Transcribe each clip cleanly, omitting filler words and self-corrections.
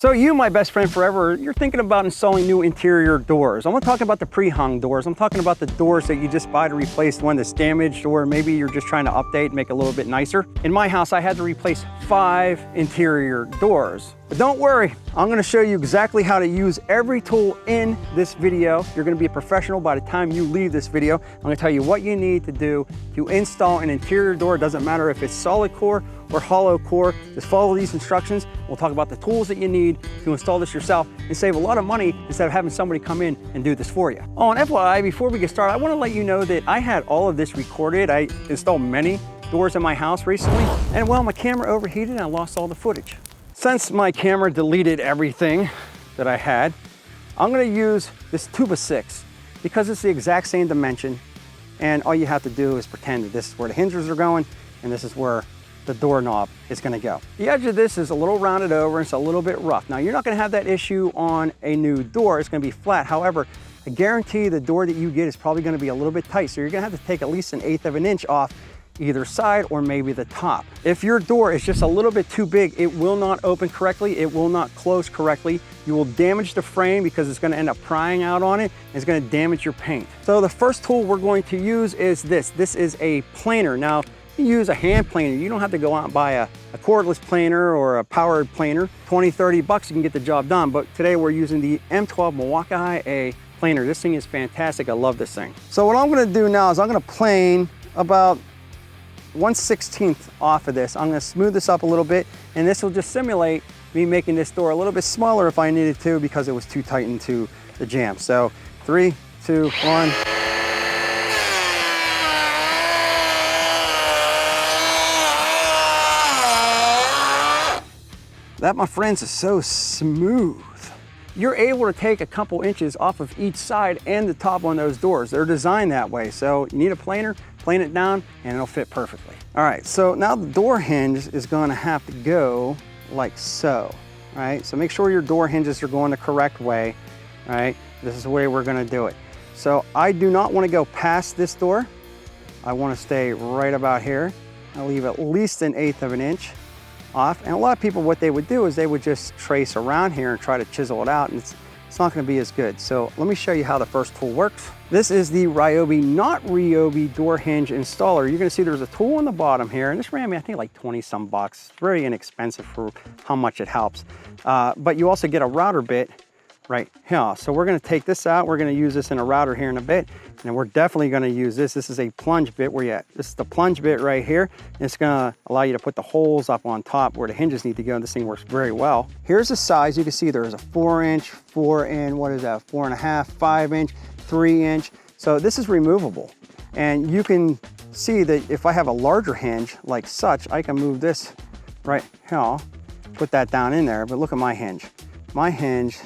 So you, my best friend forever, you're thinking about installing new interior doors. I'm not talking about the pre-hung doors. I'm talking about the doors that you just buy to replace one that's damaged, or maybe you're just trying to update, make it a little bit nicer. In my house, I had to replace 5 interior doors. But don't worry, I'm gonna show you exactly how to use every tool in this video. You're gonna be a professional by the time you leave this video. I'm gonna tell you what you need to do to install an interior door. It doesn't matter if it's solid core or hollow core. Just follow these instructions. We'll talk about the tools that you need to install this yourself and save a lot of money instead of having somebody come in and do this for you. Oh, and FYI, before we get started, I want to let you know that I had all of this recorded. I installed many doors in my house recently, and well, my camera overheated and I lost all the footage. Since my camera deleted everything that I had, I'm going to use this 2x6 because it's the exact same dimension, and all you have to do is pretend that this is where the hinges are going and this is where the doorknob is going to go. The edge of this is a little rounded over and it's a little bit rough. Now, you're not going to have that issue on a new door. It's going to be flat. However, I guarantee the door that you get is probably going to be a little bit tight, so you're going to have to take at least 1/8 of an inch off either side or maybe the top. If your door is just a little bit too big, it will not open correctly, it will not close correctly. You will damage the frame because it's going to end up prying out on it. It's going to damage your paint. So the first tool we're going to use is this. This is a planer. Now, you use a hand planer. You don't have to go out and buy a cordless planer or a powered planer. 20, 30 bucks, you can get the job done. But today we're using the M12 Milwaukee A planer. This thing is fantastic. I love this thing. So what I'm going to do now is I'm going to plane about 1/16 off of this. I'm going to smooth this up a little bit, and this will just simulate me making this door a little bit smaller if I needed to because it was too tight into the jamb. So 3, 2, 1. That, my friends, is so smooth. You're able to take a couple inches off of each side and the top on those doors. They're designed that way. So you need a planer, plane it down, and it'll fit perfectly. All right, so now the door hinge is gonna have to go like so, all right? So make sure your door hinges are going the correct way, all right? This is the way we're gonna do it. So I do not wanna go past this door. I wanna stay right about here. I'll leave at least 1/8 of an inch off. And a lot of people, what they would do is they would just trace around here and try to chisel it out, and it's not going to be as good. So let me show you how the first tool works. This is the Ryobi, not Ryobi, door hinge installer. You're going to see there's a tool on the bottom here, and this ran me, I think, like 20 some bucks. Very inexpensive for how much it helps. But you also get a router bit right here. So we're going to take this out. We're going to use this in a router here in a bit. And we're definitely going to use this. This is a plunge bit. Where you at? This is the plunge bit right here. And it's going to allow you to put the holes up on top where the hinges need to go. And this thing works very well. Here's the size. You can see there's a 4-inch, 4 and what is that? 4.5, 5-inch, 3-inch. So this is removable. And you can see that if I have a larger hinge like such, I can move this right here, put that down in there. But look at my hinge. My hinge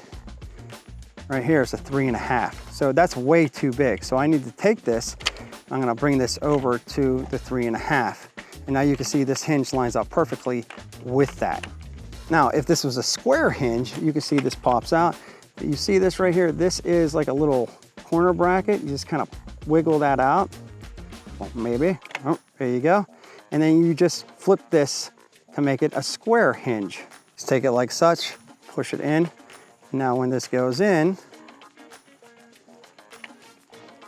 right here is a 3.5. So that's way too big. So I need to take this, I'm gonna bring this over to the 3.5. And now you can see this hinge lines up perfectly with that. Now, if this was a square hinge, you can see this pops out. You see this right here? This is like a little corner bracket. You just kind of wiggle that out. Well, maybe, oh, there you go. And then you just flip this to make it a square hinge. Just take it like such, push it in. Now when this goes in,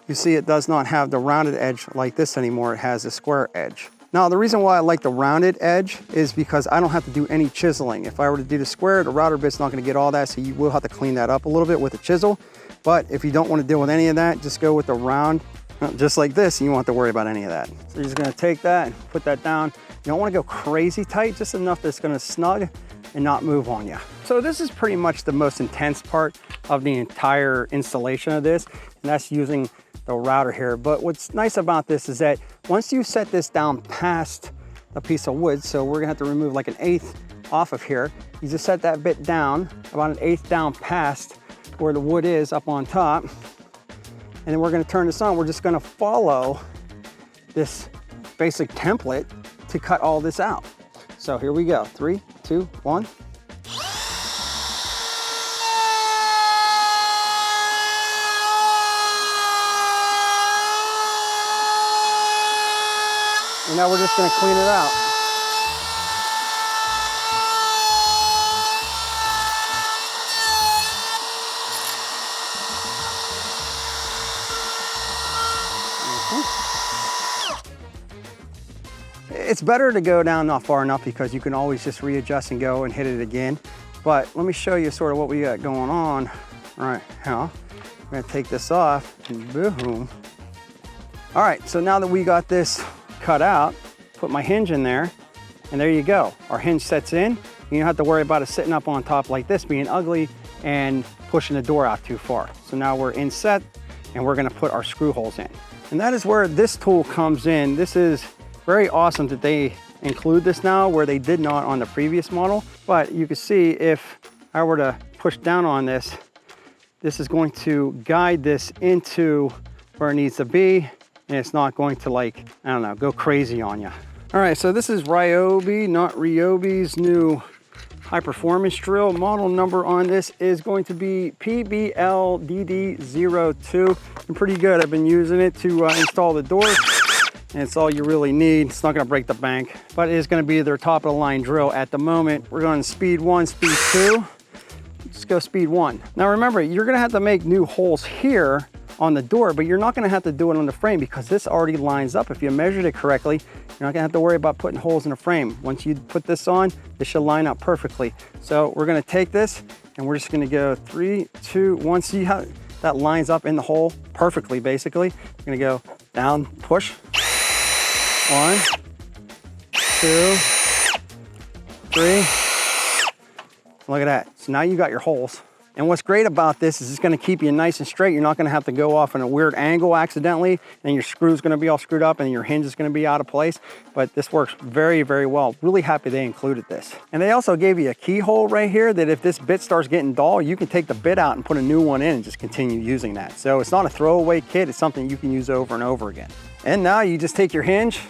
you see it does not have the rounded edge like this anymore. It has a square edge. Now, the reason why I like the rounded edge is because I don't have to do any chiseling. If I were to do the square, the router bit's not gonna get all that, so you will have to clean that up a little bit with a chisel. But if you don't wanna deal with any of that, just go with the round, just like this, and you won't have to worry about any of that. So you're just gonna take that and put that down. You don't wanna go crazy tight, just enough that's gonna snug and not move on you. So this is pretty much the most intense part of the entire installation of this, and that's using the router here. But what's nice about this is that once you set this down past a piece of wood, so we're gonna have to remove like 1/8 off of here, you just set that bit down, about 1/8 down past where the wood is up on top, and then we're gonna turn this on. We're just gonna follow this basic template to cut all this out. So here we go, 3, 2, 1. And now we're just gonna clean it out. It's better to go down not far enough because you can always just readjust and go and hit it again. But let me show you sort of what we got going on right now. I'm gonna take this off and boom. All right, so now that we got this cut out, put my hinge in there, and there you go. Our hinge sets in. You don't have to worry about it sitting up on top like this, being ugly and pushing the door out too far. So now we're in set, and we're gonna put our screw holes in. And that is where this tool comes in. This is very awesome that they include this now, where they did not on the previous model. But you can see if I were to push down on this, this is going to guide this into where it needs to be, and it's not going to, like, I don't know, go crazy on you. All right, so this is Ryobi, not Ryobi's new high performance drill. Model number on this is going to be PBLDD02. I'm pretty good. I've been using it to install the doors, and it's all you really need. It's not gonna break the bank, but it is gonna be their top of the line drill at the moment. We're going speed 1, speed 2. Let's go speed 1. Now remember, you're gonna have to make new holes here on the door, but you're not gonna have to do it on the frame because this already lines up. If you measured it correctly, you're not gonna have to worry about putting holes in the frame. Once you put this on, this should line up perfectly. So we're gonna take this and we're just gonna go 3, 2, 1. See how that lines up in the hole perfectly, basically. We're gonna go down, push. 1, 2, 3. Look at that. So now you got your holes. And what's great about this is it's gonna keep you nice and straight. You're not gonna have to go off in a weird angle accidentally, and your screw's gonna be all screwed up and your hinge is gonna be out of place. But this works very, very well. Really happy they included this. And they also gave you a keyhole right here that if this bit starts getting dull, you can take the bit out and put a new one in and just continue using that. So it's not a throwaway kit, it's something you can use over and over again. And now you just take your hinge,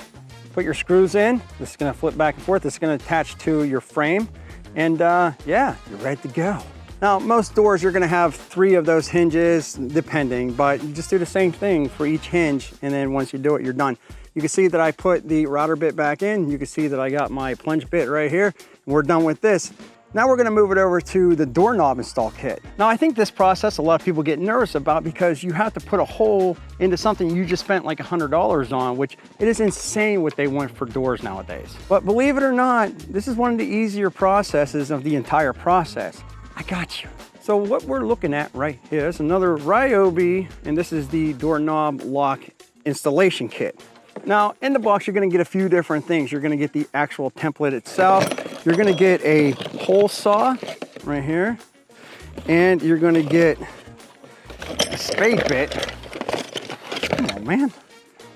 put your screws in. This is gonna flip back and forth. This is gonna attach to your frame. And yeah, you're ready to go. Now, most doors, you're gonna have 3 of those hinges, depending, but you just do the same thing for each hinge, and then once you do it, you're done. You can see that I put the router bit back in. You can see that I got my plunge bit right here, and we're done with this. Now we're gonna move it over to the doorknob install kit. Now, I think this process, a lot of people get nervous about because you have to put a hole into something you just spent like $100 on, which it is insane what they want for doors nowadays. But believe it or not, this is one of the easier processes of the entire process. I got you. So what we're looking at right here is another Ryobi, and this is the doorknob lock installation kit. Now, in the box, you're gonna get a few different things. You're gonna get the actual template itself. You're gonna get a hole saw right here, and you're gonna get a spade bit. Come on, man.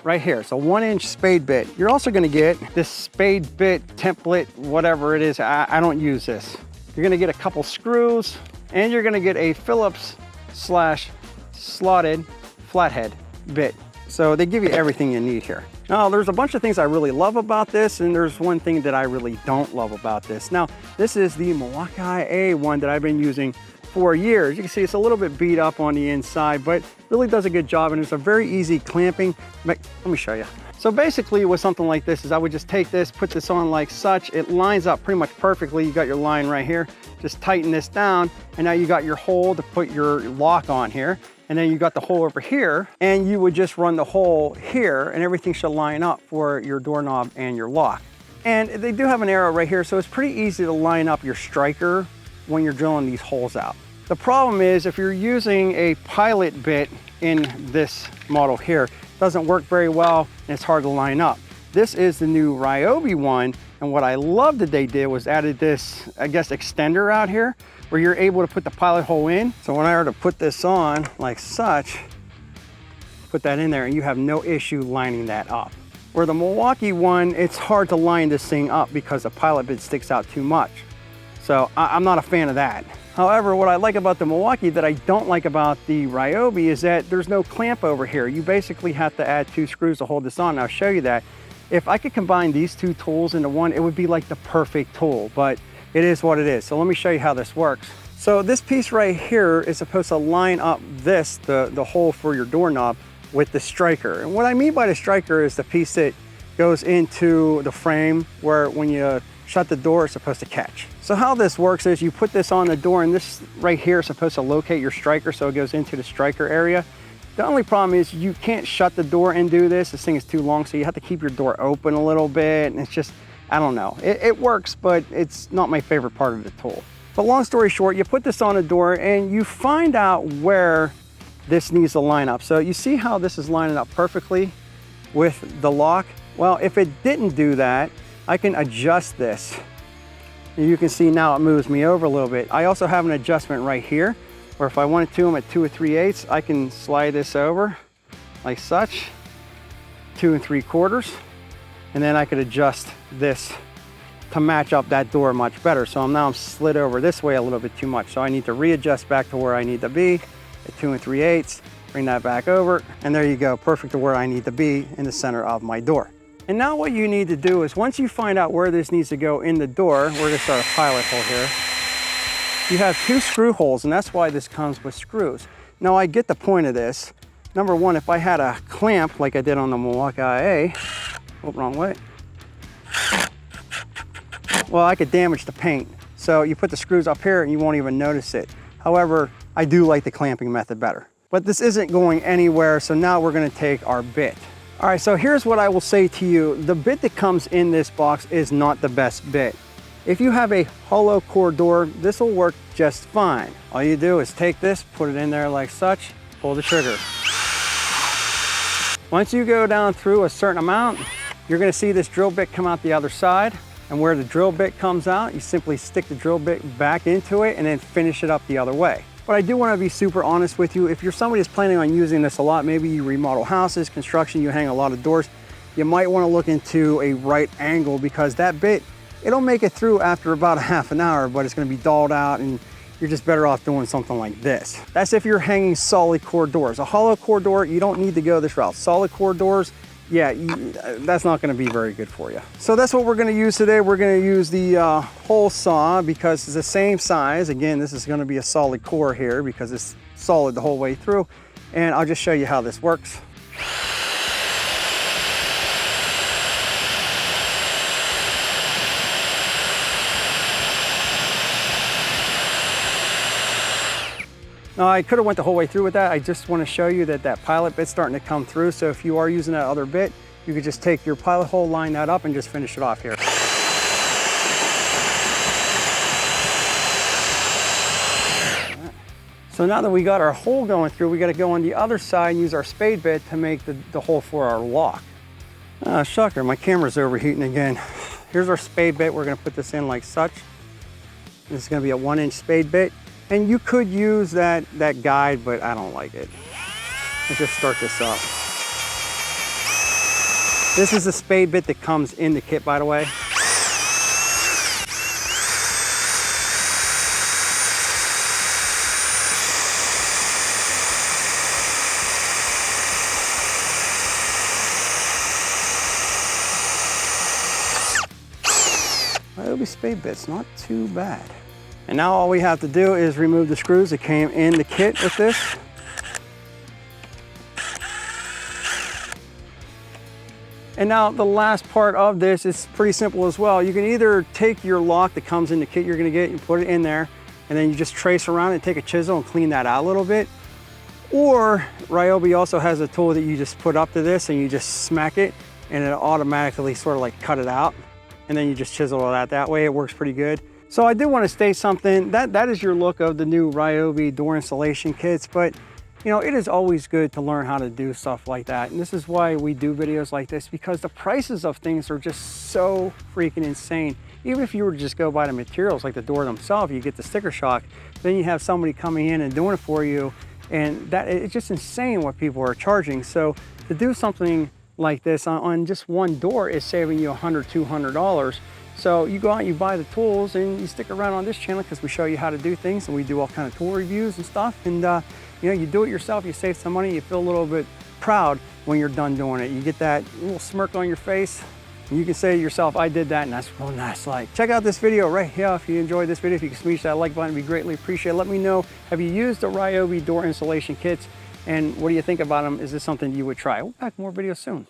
Right here, so 1-inch spade bit. You're also gonna get this spade bit template, whatever it is. I don't use this. You're gonna get a couple screws, and you're gonna get a Phillips/slotted flathead bit. So they give you everything you need here. Now, there's a bunch of things I really love about this, and there's one thing that I really don't love about this. Now, this is the Milwaukee IA one that I've been using for years. You can see it's a little bit beat up on the inside, but really does a good job, and it's a very easy clamping. Let me show you. So basically with something like this is I would just take this, put this on like such. It lines up pretty much perfectly. You got your line right here. Just tighten this down, and now you got your hole to put your lock on here. And then you got the hole over here, and you would just run the hole here, and everything should line up for your doorknob and your lock. And they do have an arrow right here, so it's pretty easy to line up your striker when you're drilling these holes out. The problem is if you're using a pilot bit in this model here, it doesn't work very well, and it's hard to line up. This is the new Ryobi one, and what I love that they did was added this, I guess, extender out here, where you're able to put the pilot hole in. So when I were to put this on like such, put that in there, and you have no issue lining that up. Where the Milwaukee one, it's hard to line this thing up because the pilot bit sticks out too much. So I'm not a fan of that. However, what I like about the Milwaukee that I don't like about the Ryobi is that there's no clamp over here. You basically have to add 2 screws to hold this on, and I'll show you that. If I could combine these 2 tools into one, it would be like the perfect tool, but it is what it is. So let me show you how this works. So this piece right here is supposed to line up this, the hole for your doorknob, with the striker. And what I mean by the striker is the piece that goes into the frame where when you shut the door, it's supposed to catch. So how this works is you put this on the door, and this right here is supposed to locate your striker, so it goes into the striker area. The only problem is you can't shut the door and do this. This thing is too long, so you have to keep your door open a little bit, and it's just, I don't know. It works, but it's not my favorite part of the tool. But long story short, you put this on a door and you find out where this needs to line up. So you see how this is lining up perfectly with the lock? Well, if it didn't do that, I can adjust this. And you can see now it moves me over a little bit. I also have an adjustment right here, where if I wanted to, I'm at 2 3/8, I can slide this over like such, 2 3/4, and then I could adjust this to match up that door much better. So I'm slid over this way a little bit too much. So I need to readjust back to where I need to be at 2 3/8, bring that back over, and there you go, perfect to where I need to be in the center of my door. And now what you need to do is once you find out where this needs to go in the door, we're gonna start a pilot hole here. You have 2 screw holes, and that's why this comes with screws. Now I get the point of this. Number one, if I had a clamp like I did on the Milwaukee IA, oh, wrong way. Well, I could damage the paint. So you put the screws up here and you won't even notice it. However, I do like the clamping method better. But this isn't going anywhere, so now we're gonna take our bit. All right, so here's what I will say to you. The bit that comes in this box is not the best bit. If you have a hollow core door, this will work just fine. All you do is take this, put it in there like such, pull the trigger. Once you go down through a certain amount, you're gonna see this drill bit come out the other side. And where the drill bit comes out, you simply stick the drill bit back into it and then finish it up the other way. But I do want to be super honest with you. If you're somebody that's planning on using this a lot, maybe you remodel houses, construction, you hang a lot of doors, you might want to look into a right angle, because that bit, it'll make it through after about a half an hour, but it's going to be dulled out and you're just better off doing something like this. That's if you're hanging solid core doors. A hollow core door, you don't need to go this route. Solid core doors, yeah, that's not going to be very good for you. So that's what we're going to use today. We're going to use the hole saw because it's the same size. Again, this is going to be a solid core here because it's solid the whole way through. And I'll just show you how this works. Now, I could have went the whole way through with that. I just want to show you that that pilot bit's starting to come through. So if you are using that other bit, you could just take your pilot hole, line that up, and just finish it off here. So now that we got our hole going through, we got to go on the other side and use our spade bit to make the hole for our lock. Shocker, my camera's overheating again. Here's our spade bit. We're going to put this in like such. This is going to be a 1-inch spade bit. And you could use that guide, but I don't like it. Let's just start this up. This is the spade bit that comes in the kit, by the way. Ryobi spade bit's not too bad. And now all we have to do is remove the screws that came in the kit with this. And now the last part of this is pretty simple as well. You can either take your lock that comes in the kit you're gonna get and put it in there, and then you just trace around and take a chisel and clean that out a little bit. Or Ryobi also has a tool that you just put up to this and you just smack it and it automatically sort of like cut it out. And then you just chisel it out that way. It works pretty good. So I do want to state something, that is your look of the new Ryobi door installation kits, but you know, it is always good to learn how to do stuff like that. And this is why we do videos like this, because the prices of things are just so freaking insane. Even if you were to just go buy the materials like the door themselves, you get the sticker shock, then you have somebody coming in and doing it for you, and that it's just insane what people are charging. So to do something like this on just one door is saving you $100, $200. So you go out, you buy the tools, and you stick around on this channel because we show you how to do things, and we do all kind of tool reviews and stuff. And you know, you do it yourself, you save some money, you feel a little bit proud when you're done doing it. You get that little smirk on your face, and you can say to yourself, I did that, and that's real nice. Like, check out this video right here. If you enjoyed this video, if you can smash that like button, it'd be greatly appreciated. Let me know, have you used the Ryobi door installation kits, and what do you think about them? Is this something you would try? We'll back more videos soon.